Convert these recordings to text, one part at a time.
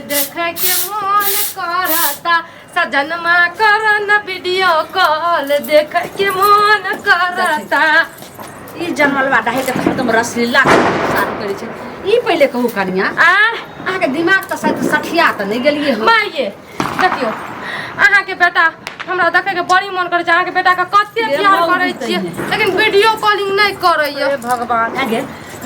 देखे के मन करता सजनमा करन वीडियो कॉल देखे के मन करता। ई जनमलवा डाहे के तो तुम रसलीला साथ करे छे। ई पहले कहू कनिया आ के दिमाग त शायद सठिया त नहीं गेलिए हो। माये देखियो अहाँ के बेटा हमरा देखे के बड़ी मन करे छै। अहाँ के बेटा का कते प्यार करे छिए लेकिन वीडियो कॉलिंग नहीं करैया। हे भगवान आगे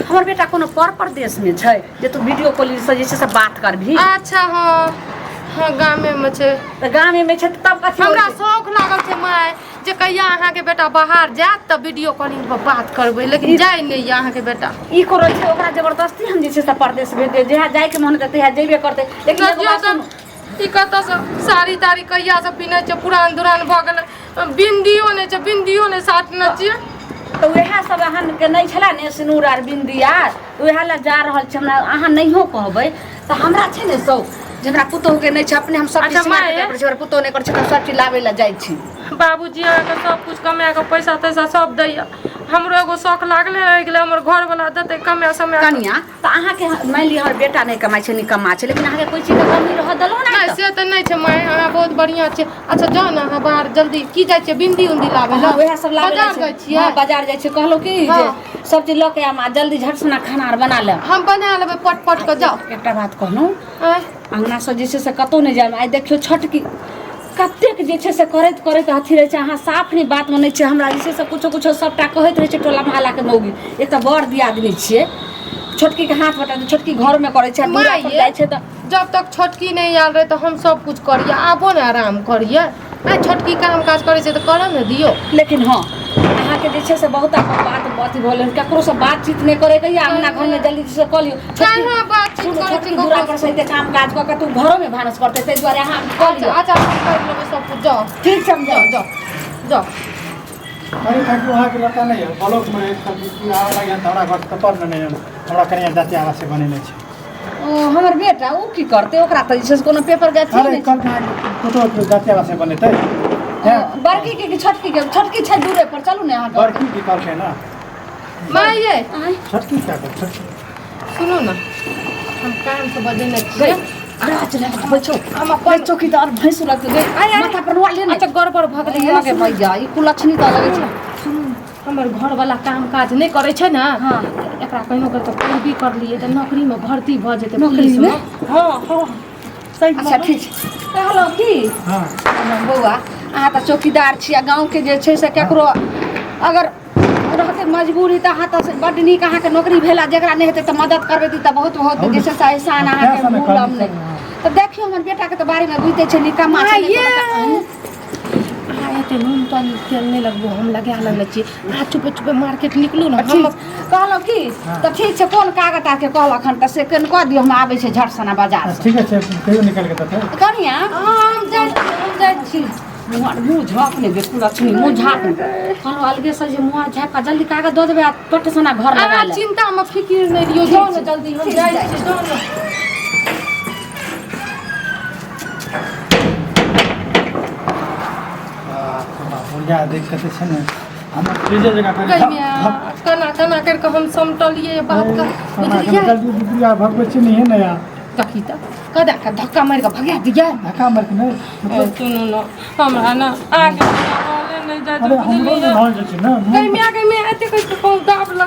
हमर बेटा कोनो परदेश में छै जे तू वीडियो कॉलिंग से जे से बात करबी। अच्छा हां गामे में छै त गामे में छै तब कथि हमरा शौक लागल छै माय जे कहिया अहाँ के बेटा बाहर जात त वीडियो कॉलिंग पर बात करबै लेकिन जाय नहीं अहाँ के बेटा। ई करै छै ओकरा जबरदस्ती हम जे से परदेश भेज दे जे जाय के मन करते है जेबे करते लेकिन एगो बात सुन ई कत से साड़ी तारी कहिया से पिनै छै पुरान दुरान भ गेल बिंदियो नै छै बिंदियो नै साटना छियै। तो वह सब अहाँ के नहीं छला ने सिनूर आर बिंदी आर वह ला जा रहल छै हमरा अहाँ नहियो कहबै त हमरा छै ने सौ जेकरा पुतोह के नहीं छै अपने हम सब चीज मार के पर पुतोह नहीं कर छै त सब चीज लावे ला जाय छी। बाबूजी अहाँ के सब कुछ कमाय के पैसा तैसा सब दैया हमरो एगो शौक लागले रह गेलै हमर घर वाला देते कमाय समय कनिया त अहाँ के मान ली हमर बेटा नहीं कमाय छै निकम्मा छै लेकिन अहाँ के कोई चीज के कमी रह दलो ना नहीं से त नहीं छै माय अहाँ बहुत बढ़िया छै। अच्छा जाओ ना अहाँ बाहर जल्दी की जाय छै बिंदी उंदी लावे ला वह सब लावे बाजार गय छियै। हां बाजार जाय छै कहलो की जे सब चीज ल के आ जल्दी झट से खाना आर बना ले हम बना लेबै पट पट के जाओ। एकटा बात कहलौ अंगना से जे से कतो नहीं जाय आइ देखियो छठ की कतेक जे छै से करैत करैत अथी रहे छै अहाँ साफ नहीं बात मानै छै हमरा जे से कुछो कुछो सबटा कहैत रहे छै टोला मोहल्ला के मौगी एक त बड़ दियादनी छियै छोटकी के हाथ बटा छोटकी घर में करे छै दूरा पर जाय छै त जब तक छोटकी नहीं आल रहे तो हम सब कुछ करिए आबो ना आराम करिए आ छोटकी काम काज करे छै त कर न दियो। लेकिन हां अहाँ के जे छै से बहुत बात अथी भोले ककरो से बातचीत नहीं करे के या अंगना घर में जल्दी से क लियो कहां बातचीत करे छै दूरा पर से काम काज क के तू घरो में भानस करते तै द्वारे अहाँ क लियो। अच्छा कर लेबै सब कुछ जाओ ठीक समझो जाओ जाओ। अरे ठाकुर वहाँ के लड़का नहीं है ब्लॉक में आवे लगे हमरा घर त पर नहीं हमरा कनिया जाति आवास से बनेने छै। ओ हमर बेटा उ की करते ओकरा त जे कोनो पेपर गाथी अरे कल फोटो जाति आवास से बनेते बड़की के छटकी छै दूरे पर चलू ने अहाँ बड़की की कर छै ना माय ये छटकी क्या कर छटकी सुनो ना हम काम से बजेने छियै राज लग बैठो हम अपन चौकीदार भैंस लग गए माथा पर वाले अच्छा गड़बड़ भ गेलै आगे भैया ई कुलक्षणी त लगे छै। हमर घर वाला काम काज नहीं करे छै ना एकरा कहिनो कर त कोई भी कर लिए त नौकरी में भर्ती भ जेते नौकरी में हां हां सही अच्छा ठीक छै हेलो की हां बौआ अहाँ त चौकीदार छियै गांव के जे छै से केकरो अगर रहते मजबूरी त अहाँ त बड नीक अहाँ के नौकरी भेला जेकरा नहीं हेते त मदद करबे त बहुत बहुत जे छै से एहसान अहाँ के भूलम नहीं त देखियो हमर बेटा के त बारे में बुझते छै निकम्मा छै एते नून तन तेल नहीं लगबो हम लगा लेले छी आ चुपे चुपे मार्केट निकलू ना हम कहलो की त ठीक छै कोन कागज आ के कहलक हन त से कन क दियो हम आबै छै झटसना बाजार से ठीक है कहियो निकल के तते कनिया हम जाय छी मुँह झाँप ने बेकुल लक्ष्मी मुँह झाँप ने कहलो अलगे से जे मुँह झाँप का जल्दी कागज दो देबे आ पटसना घर लगा ले चिंता में फिकिर नहीं लियो जाओ ना जल्दी हम जाय छी जाओ ना। बुढ़िया देख के छै ने हम तेजे जगह पर कना कना करके हम समटलिए बात का बुझलिए जल्दी बुढ़िया भगवे छै नहीं है ना यार कखी त कदा का धक्का मार के भगा दिया धक्का मार के नहीं सुनो ना हमरा ना आगे नहीं जा अरे हमरो नहीं हो छै ना कहीं में आते कैसे कहूं दाब लग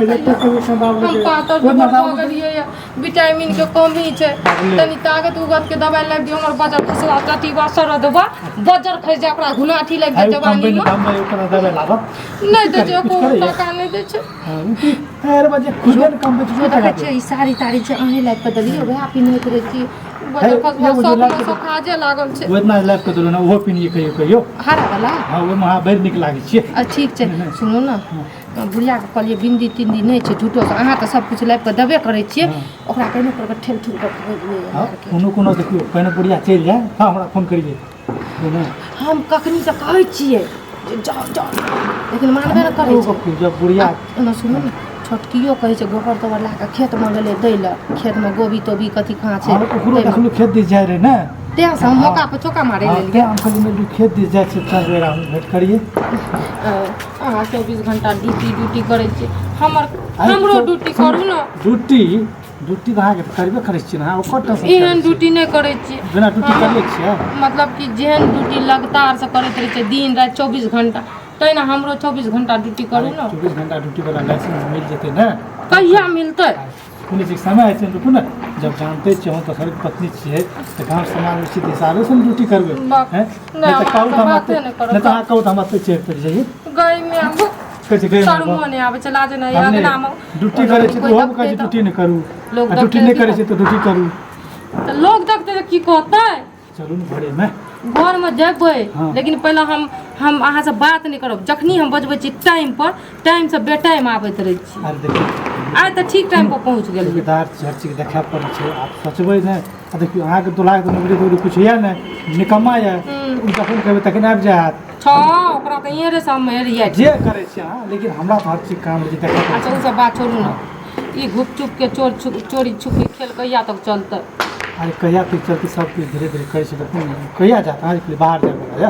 हम पातर हो गेलिए विटामिन के कमी छै तनी ताकत उगत के दवाई लाग दियो हमर बजर खसवा टटी वासर दबा बजर खस जा ओकरा घुनाठी लाग जा जवानी में हम ओकरा दवाई लागत नहीं दे जे को टका नहीं दे छै अरे बजे खुद कम पे जो टका छै ई सारी तारी छै अहे लाग के दलियो भाई आप नहीं करे छी बजर खसवा सब खाजे लागल छै ओतना लाग के दलो ना ओहो पिनिए कहियो हरा वाला हां ओ महा बड़ निक लागे छै ठीक छै सुनो ना बुढ़िया के कहलिए बिंदी तिंदी नहीं छै झूठो से अहाँ तो सब कुछ लाइब के देबे करे छियै ओकरा कहिनो कर के ठेल ठुल के खरीद ले कोनो देखियो पहिने बुढ़िया चल जाए हां हमरा फोन करिए हम कखनी से कहै छियै जाओ जाओ लेकिन मानबे न करै छै जब बुढ़िया ना सुनो ना छोटकियो कहै छै गोबर तोबर ला के खेत में गेले दै ल खेत में गोभी तोभी कथी कहाँ छै ओकरो देखलु खेत दिस जाय रे ना तें से हम मौका पे चौका मारे ले के अंकल में खेत दिस जाय छै चार बेरा भेट करिए अहाँ 24 घंटा ड्यूटी करे छी हमरो ड्यूटी करू ना ड्यूटी ड्यूटी तो अहाँके करबे करै छियै ना ओकर टेंशन एहन ड्यूटी नहि करै छियै बिना ड्यूटी करले छियै मतलब कि जेहन ड्यूटी लगातार से करैत रहै छै दिन राति 24 घंटा तहिना हमरो 24 घंटा ड्यूटी करू ने 24 घंटा ड्यूटी वाला लाइसेंस मिल जेतै ना कहिया मिलतै कुनै चीज समय छै रुकू ना जब जानते छियै हम तो सर पत्नी छियै तो गाँव समाज उचित हिसाबे से ड्यूटी करबै हैं नहीं तो कहू तो हम नहीं तो अहाँ कहू तो हम एतै चेक कर जाइए गई में अब कैसे गए शर्म नहीं आबै छै लाज नहीं अंगना में ड्यूटी करै छी तो हम कहै छी ड्यूटी नहि करू ड्यूटी नहि करै छी तो ड्यूटी करू तो लोग देखते तो की कहतै चलू ने घरे में घर में जेबै हाँ। लेकिन पहले हम अहाँ से बात नहीं करब जखनी हम बजबै छी टाइम से बेटाइम आबैत रहै छी अरे देखिए आइ तऽ ठीक टाइम पर पहुँच गेल जिम्मेदार हर चीज देखा पड़ै छै आप सोचबै ने आ देखियो अहाँके दुल्हा के नौकरी तोकरी कुछ यऽ ने निकम्मा यऽ जखन कहबै तखन आबि जायत छ ओकरा तऽ इहे रे समय रिया जे करै छी अहाँ लेकिन हमरा तो हर चीज काम जे देखा पड़ै अच्छा उ सब बात छोड़ू ना ई घुप चुप के चोरी छुपी खेल कहिया तक चलतै अरे कहिया तक चलते सब कुछ धीरे धीरे करै छै देखू ने कहिया जात अहाँ के लिए बाहर जाए या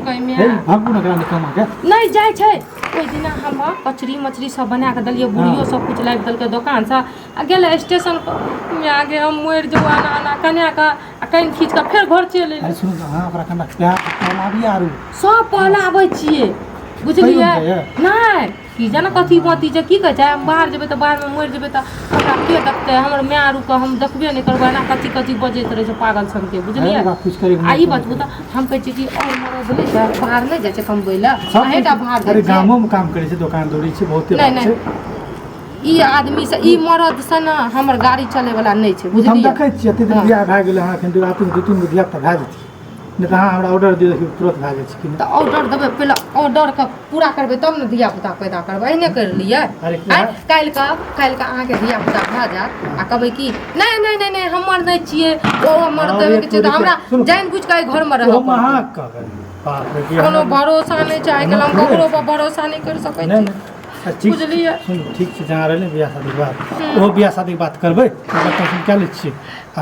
कहीं में हे भागू ना करा निकम्मा के नहीं जाय छै ओहि दिना हम कचरी मछली सब बना के देलियै बुढ़ियो सब कुछ लाबि देलकै दोकान से आ गेलै स्टेशन पर में आगे हम मोड़ जो आना कन्या का आ कहीं खींच के फेर घर चलि अरे एलियै सुनू ने अहाँ ओकरा कना प्यार लाबी आरू सब पहलाबै छियै बुझलियै कहियो जाइए? नहीं की जाना कथी बाती छै की कहै छै हम बाहर जेबै तऽ बाहर में मरि जेबै तऽ हमरा के देखतै हमर माय आरू के हम देखबे नहि करबै ना कथी कथी बजैत रहै छै पागल सन के बुझलियै अरे बाप कुछ करी आ ई बतबू तऽ हम कहै छियै कि और मरद नहि छै बाहर नहि जाइ छै कमबै लए अहेटा बाहर अरे जाइ छै गामो में काम करै छै दुकान दौड़ी छै बहुते नहीं बात छै नहीं ई आदमी से ई मरद से ना हमर गाड़ी चले वाला नहीं छै हम बुझलियै देखै छियै एते दिन हाँ। बियाह भए गेलै अहाँ एखन राति में 2-3 गो धिया पुता भए जेतै नहीं तो अहाँ हमरा ऑर्डर दे देखियो तुरंत भए जाइ छै कि तऽ ऑर्डर देबै पहिले ऑर्डर के पूरा करबै तब ने धिया पुता पैदा करबै एहने कर लियै अरे काल्हि के अहाँके धिया पुता भए जायत आ कहबै कि नहीं हमर नहि छियै ओ हमर हाँ, देबै ये के छै तऽ पूरी हमरा सुनू। जानि बुझि कऽ घर में तो रहब हम अहाँ कहबै बाप रे कि कोनो अहाँ- भरोसा नहीं छै आइ काल्हि हम ककरो पर भरोसा नहीं कर सकै नहीं छी नहीं ठीक बुझलियै सुनू ठीक छै जहाँ रहलै बियाह शादीके बाद ओहो बियाह शादीके बात करबै टेंशन कए लै छियै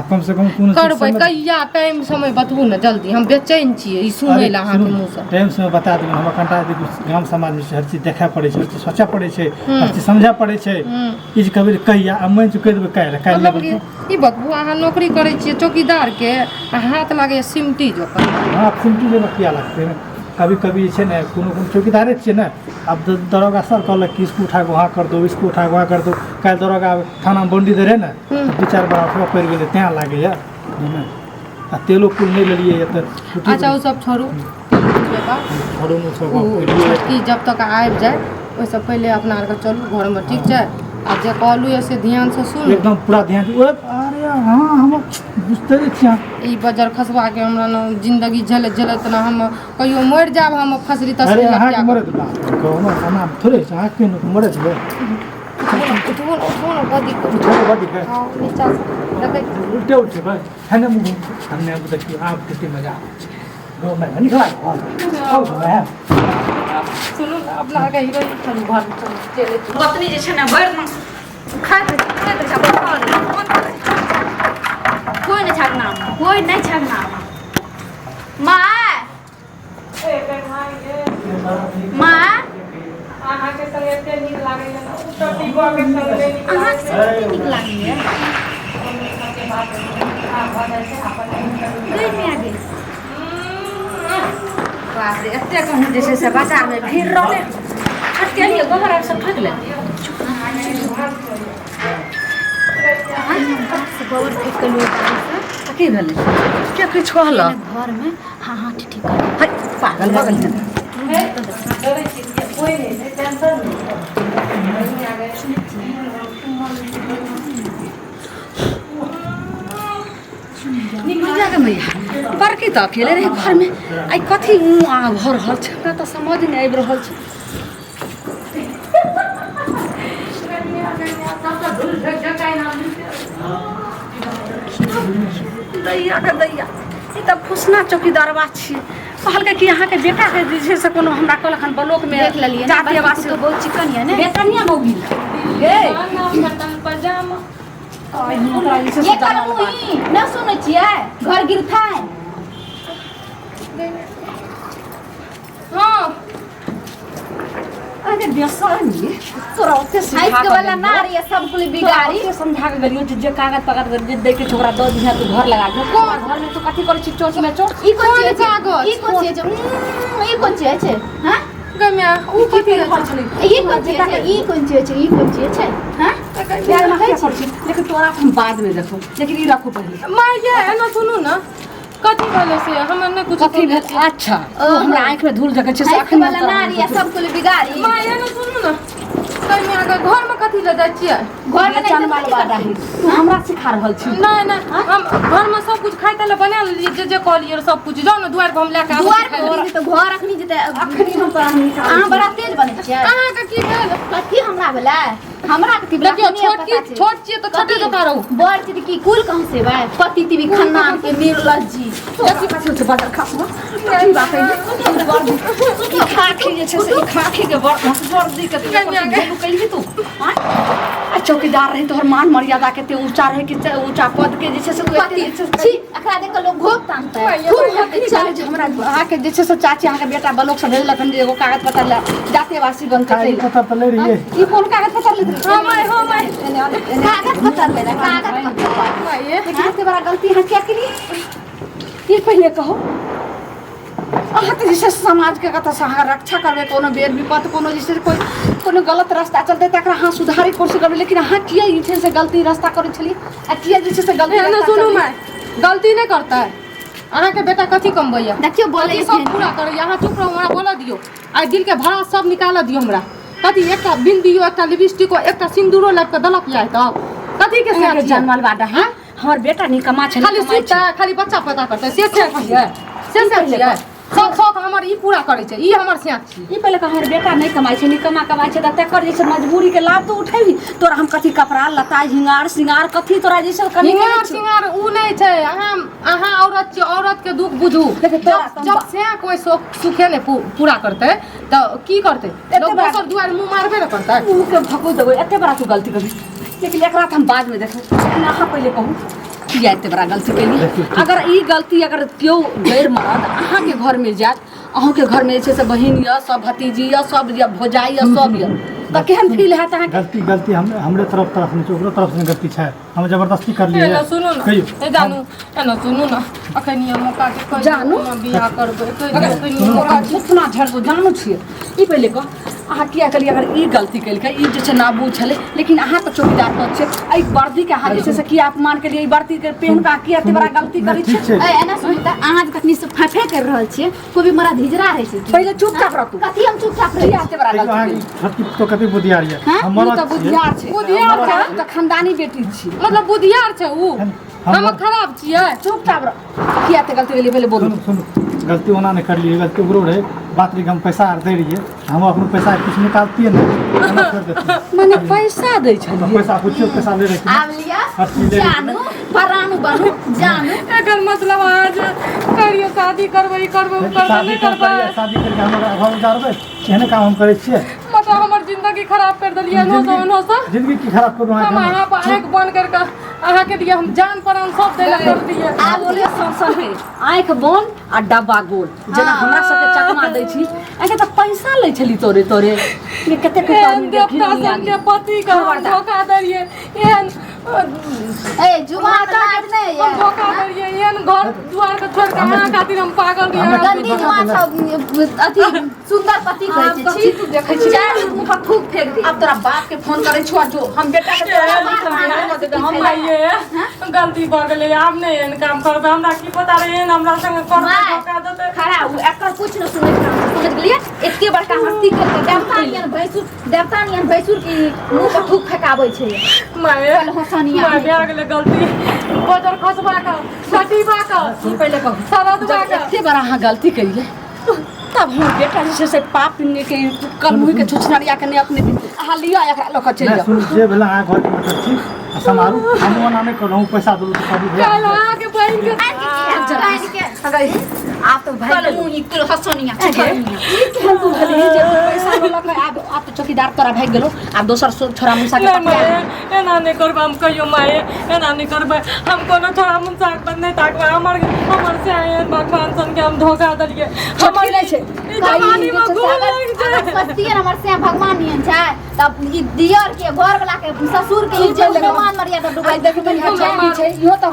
आब कम से कम कोनो चीज करबै समझ- कहिया टाइम समय बतबू ने जल्दी हम बेचैन छियै ई सुनै अरे लए अहाँके सुनू, मुँह से टाइम से बता देबै हमरा कनिटा देखियौ गाम समाज में हर चीज देखै पड़ै छै हर चीज सोचऽ पड़ै छै हर चीज समझै पड़ै छै ई जे कहबै कहिया आ मानि कहि देबै काल्हि मतलब लेबै कि ई बतबू अहाँ नौकरी करै छियै चौकीदार के आ हाथ लागैए सिमटी जोकर हाँ सिमटी लेबै किया लगतै कभी कभी जे छै ने कोनो चौकीदारे छियै ने अब दरोगा सर कहलक कि इसको उठा के वहाँ कर दो इसको उठा के वहाँ कर दो काल्हि दरोगा थाना बंडी दे रहे ने 2-4 बार अफवाह पड़ि गेलै तेँ लागैए आ तेलो कुल नहि लेलियै तऽ अच्छा ओ सब छोड़ू छोड़ू ने सब छोटकी जब तक आबि जाए ओहिसँ पहिले अपना आरके चलू घरमे ठीक छै आ जे कहलू से ध्यान से सुन एकदम पूरा ध्यान अरे हाँ हम बुझते छियै अहाँ। ई बजर खसबा के हमरा न जिंदगी झलत झलत न हम कहियो मरि जाब हम फसरी अरे तसरी अहाँके लटका मरद बात कहूँ खाना थोड़े छै अहाँके मरद है उठबो न बदी को उठो बड़ी है हाँ नीचा से देखै उल्टे उठे भाई है ना मुँह हमने अब देखिए आप कितने मजा गाँव में निकला सुनू न अपना आरके हीरो चलू घर चलू चले पत्नी जे छै ने भरि दिन खाइत रहै छै कोई नहीं छाड़ना कोई नहीं छाड़ना माँ माँ अहाँके संग एते नीक लागैए न उत्तर दीवा के संग नीक अहाँ से नीक लागैए गई में आगे बाप रे एते कहूँ जे छै से बाजारमे भीड़ रहलै हट के लिए गोबर आर सब फेंक ले गोबर फेंक के लिए की भेलै के किछु कहलक घर में हाँ हाँ ठीक है पागल बगल में कोई नहीं टेंशन नहीं आ गए निकल जाके मैया बड़की तऽ अकेले रही घर में आई कथी मुँह आ भर रहल छै हमरा तऽ समझ नहीं आबि रहल छै दैया के दैया ई तऽ फुसना चौकीदारवा छियै कहलकै कि अहाँके बेटाके जे छै से कोनो हमरा कहलक हन ब्लॉक में देख लेलिए जाति आवास बहुत चिकन है ना बेटनिया मौगी हे पजामा आई हमरा ई से ये कनमुई न सुनै छियै घर गिरथा है हाँ आगे बेसरमी तोरा ओते हाइस के वाला नारी है सब कुल बिगाड़ी के समझा के गलियो जे कागज पकड़ कर जे दे के छोकरा दो दिन तू घर लगा दे कोन घर में तू कथि करे छी चोच में चोच ई कोन चीज कागज? ई कोन चीज ई कोन चीज छै हां गम्या उ कथि फल छली ई कोन चीज छै ई कोन चीज छै ई कोन चीज छै हां प्यार में क्या कर छी लेकिन तोरा हम बाद में देखो लेकिन ई रखो पहले माय ये है ना सुनू ना कथि भेले से हमर ने कुछ कथि भेल अच्छा तू हमरा आंख में धूल जगह छै से हाइस के अखन वाला नारी है सब कुल बिगाड़ी माय ये ना सुनू ना कन्या के घर में कथि ले जाय छियै घर में चल मार बादा है तू हमरा सिखा रहल छी नहीं नहीं हम घर में सब कुछ खाइ तले बना लिए जे कहलिए सब कुछ जाओ ना दुआर पर हम लेके आबै दुआर पर तो घर अखनी जेते अखनी हम तोरा निकाल अहाँ बड़ा तेज बनै छियै अहाँ के की भेल कथी हमरा भेलै हमरा कथी देखियो छोट छियै तो छोटे जका रहू बड़ चीज की कुल कहां से भाई पति तिवी खानदान के निर्लज जी देखि पाछे से बाजार खासबो की बात है ई खाखी जे छै से ई खाखी के बड़ दी के तू कहिली तू हां आ चौकीदार रही तोहर मान मर्यादा के ते ऊंचा रहे कि ऊंचा पद के जे छै से पति छी अखरा देख लोग घोक तानता है खूब हकी चाहे जे हमरा आके जे छै से चाची अहाँ के बेटा बलोक से भेजलखन जे एगो कागज पत्र ला जातेवासी बन के कागज पत्र तो ले रही है ई कोन कागज पत्र ले हां माय कागज पत्र ले कागज पत्र माय ये लेकिन इतने बड़ा गलती है क्या के लिए ये पहले कहो अहाँ तो जैसे समाज के कथा से अहाँ रक्षा करबे कोनो बेर विपत कोनो जैसे कोई कोनो गलत रास्ता चलते तकरा अहाँ सुधारे कोशिश करबे लेकिन अहाँ किया इथे से गलती रास्ता करे छली आ किया जैसे से गलती ना रास्ता सुनू चली? माय गलती नहीं करता है अहाँ के बेटा कथि कमबैया देखियो बोले कथी सब पूरा करे यहाँ चुप रहो हमरा बोला दियो आ दिल के भाड़ा सब निकाल दियो हमरा कथी एकटा बिंदियो एकटा लिपस्टिको एकटा सिंदूरो लग के दलक जाय त कथी के अहाँ के से जानमाल बाटा है हमर बेटा निकम्मा छली खाली सुता खाली बच्चा पैदा करते से छियै छियै सब शौक हमर ई पूरा करे छै ई हमर स्याक छी ई पहले हमर बेटा नहीं कमाई छै निकम्मा कमाई छै त तकर जैसे मजबूरी के लाभ तो उठेबी तोरा हम कथी कपड़ा लता हिंगार सिंगार कथी तोरा जैसे कमी हिंगार सिंगार उ नहीं छै अहाँ औरत छी औरत के दुख बुझू लेकिन तोरा जब से कोई सुखे ने पूरा करते तो की करते लोग दोसर दुआर मुंह मारबे न करते मुंह के भको देबो एते बड़ा तू गलती करबी लेकिन एकरा हम बाद में देखो लेकिन अहाँ पहले कहू किया एते बड़ा गलती कैली अगर ई गलती अगर क्यों गैर मर्द अहाँ के घर में जात अहाँ के घर में जे से बहिन या सब भतीजी या सब या भौजाई या सब या त केहन फील है अहाँ गलती हमरे तरफ नहीं छै ओकरो तरफ से गलती छै हम जबरदस्ती कर लिए ना सुनो ना ए जानू ना सुनो ना अखन ये मौका के कहि जानू? बियाह करबै कहि मौका सुतना झड़बो जानू छिए ई पहले कह अहाँ किया करी अगर ई गलती कैलकै ई जे छै नाबू छले लेकिन अहाँ तो चौकीदार पद छै एई वर्दी के अहाँ जे से किया अपमान के लिए ई वर्दी के पहन का किया एते बड़ा गलती करी ठीक छै छै ए एना सुन त अहाँ जे कखनी से फाफे कर रहल छियै कोई भी मरा धिजरा रहे छै पहले चुपचाप रह तू कथी हम चुपचाप रही किया एते बड़ा देखियो अहाँ गलती छोटकी तो कते बुधियार है हाँ? हम ई मरद तो बुधियार छै बुधियार छै? हम तो खानदानी बेटी छी मतलब बुधियार छै उ हम खराब छियै चुपचाप रह किया एते गलती के लिए पहले बोलू सुन गलती होना नहीं कर लिए गलती ओकरो रहे बात रही हम पैसा आर दे रहिए हम अपने पैसा कुछ निकालती है ना कर देती माने पैसा दै तो छलिए पैसा कुछ पैसा ले रही आब लिया हर चीज ले रही जानू परानु बनू जानू एकर मतलब आज करियो शादी करबै करबै नहीं करबै शादी करके हमारा घर उजारबै एहने काम हम करे छियै मतलब हमर जिंदगी खराब कर देलिए नो सा जिंदगी की खराब करू हम यहाँ पर आँख बंद करके अहाँ के दिए हम जान प्राण सब देला कर दिए आ बोले संसन के आँख बन आ डब्बा गोल जेना हमरा सबके चकमा दै छी एके त पैसा लै छली तोरे ये कते के आदमी देखी देवता सबके पति का हम धोखा दरिए एहन ए जुबान लाज नहीं हम है धोखा दरिए एहन घर दुआर के छोड़ के अहाँ खातिर हम पागल गंदी जुबान सब अथी सुंदर पति कहै छै छी तू देखै छी चार मुंह पर थूक फेंक दे अब तोरा बाप के फोन करे छुआ जो हम बेटा के तोरा बाप हम आइए गलती भ गेलै आब नहीं एहन काम करबै हमरा की पता रहे एहन हमरा संग कर धोखा देतै खड़ा हु एकर कुछ न सुनै समझ गेलिए एते बड़का हस्ती के देवता नियन भैंसुर की मुंह पर थूक फेकाबै छै माय कल हसनिया माय भए गेलै गलती बजर खसबा का छटीबा का तू पहले कह सरदबा जब का एते बड़ा अहाँ गलती कइले तब हमर बेटा जे छै से पाप ने के कलमुही के छुछनरिया के ने अपने अहाँ लिया एकरा लोक चल नहीं जाओ सुन जे भेला अहाँ घर के मतलब छी समारू हम ओना नहीं करलहुँ पैसा देलहुँ तो कभी कल अहाँ के बहिन के के अगर आप तो भाई कल मुंह निकल हसनिया हमको भले ही जे पैसा बोलक आप तो चौकीदार तोरा भाग गेलो आप दोसर छोरा मुसा के नहीं माए एना नहीं करब हम कहियो माए एना नहीं करब हम कोनो छोरा मुसा के बन नहीं ताकबा हमर से आए भगवान सन के हम धोखा दलिए हमर नहीं छै जवानी में गोल लग जाए मस्ती है हमर से भगवान नियन छै तब ई दियर के घर वाला के ससुर के इज्जत सम्मान मर्यादा डुबाई देख तो यहाँ छोटी छै इहो तो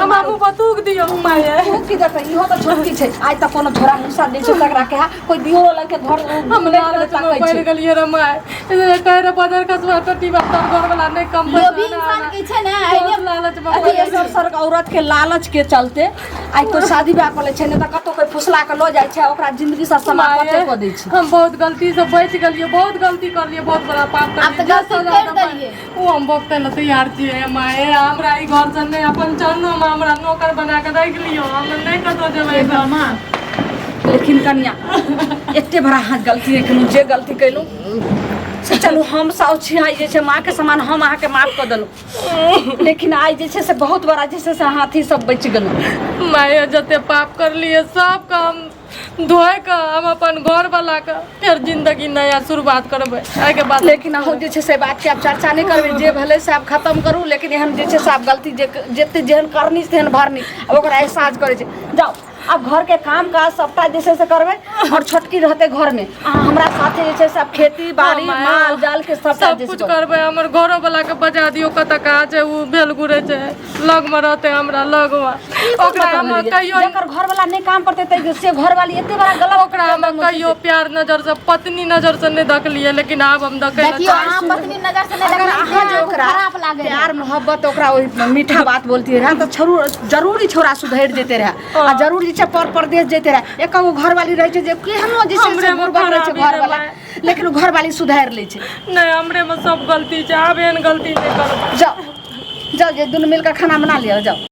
हम हमू बतूक दियो माए की देख इहो तो छोटी छै आज तक कोनो छोरा मुसा दे छै तकरा के कोई दियो लग के घर हम लालच में पड़ गेलिए रे माए कह रे बदर कसवा टट्टी बात घर वाला नहीं कम यो भी इंसान के छै ना लालच में अभी सर सर औरत के लालच के चलते आज तो शादी ब्याह कर ले छै ने त कतो कोई फुसला के लो जाय छै ओकरा जिंदगी से समाप्त कर दै छै हम बहुत गलती से बच गेलिए बहुत गलती कर लिए बहुत बड़ा पाप कर आप तो गलती कर देलिए वो हम भोगते न तैयार छिए माए हमरा ई घर से नहीं अपन चन्नो में हमरा नौकर बना के रख लियो हम नहीं कतो जेबै लेकिन कन्या एते बड़ा हाथ गलती है कि जे गलती कैलू से चलू हम सब छी आई जे छै माँ के समान हम अहाँ के माफ कर देलू लेकिन आई जे छै से बहुत बड़ा जे छै से हाथी सब बच गेलू माए जते पाप कर लिए सब काम धोए के हम अपन घर वाला के फिर जिंदगी नया शुरुआत करबै आइ के बाद लेकिन अहूँ जे छै से बात के आप चर्चा नहीं करबै जे भले से आप खत्म करू लेकिन एहन जे छै से आप गलती जते जेहन करनी तेहन भरनी अब ओकरा एहसास करे छै जाओ अब घर के काम काज सबटा जे छै से करबै और छोटकी रहते घर में अहाँ हमरा साथे जे छै से अब खेती बाड़ी माल जाल के सबटा सब कुछ करबै हमर घरो वाला के बजा दियो कत का छै उ भेल गुरे छै लग में रहते हमरा लगवा ओकरा हम कहियो जेकर घर वाला नहीं काम करते त से घर वाली एते बड़ा गलत ओकरा हम कहियो प्यार नजर से पत्नी नजर से नहीं देखलिए लेकिन अब हम देखे देखियो अहाँ पत्नी नजर से नहीं अगर अहाँ जे ओकरा खराब लागे प्यार मोहब्बत ओकरा ओहि मीठा बात बोलती रहे तो जरूरी छोरा सुधर देते रहे आ जरूरी छै परदेश जेते रहे एक घर वाली रहे छै जे केहनो जे छै रहे छै घर वाला लेकिन घर वाली सुधार ले छै नहीं हमरे में सब गलती छै अब एहन गलती नहीं करब जाओ जाओ जे दुनू मिलकर खाना बना लिया जाओ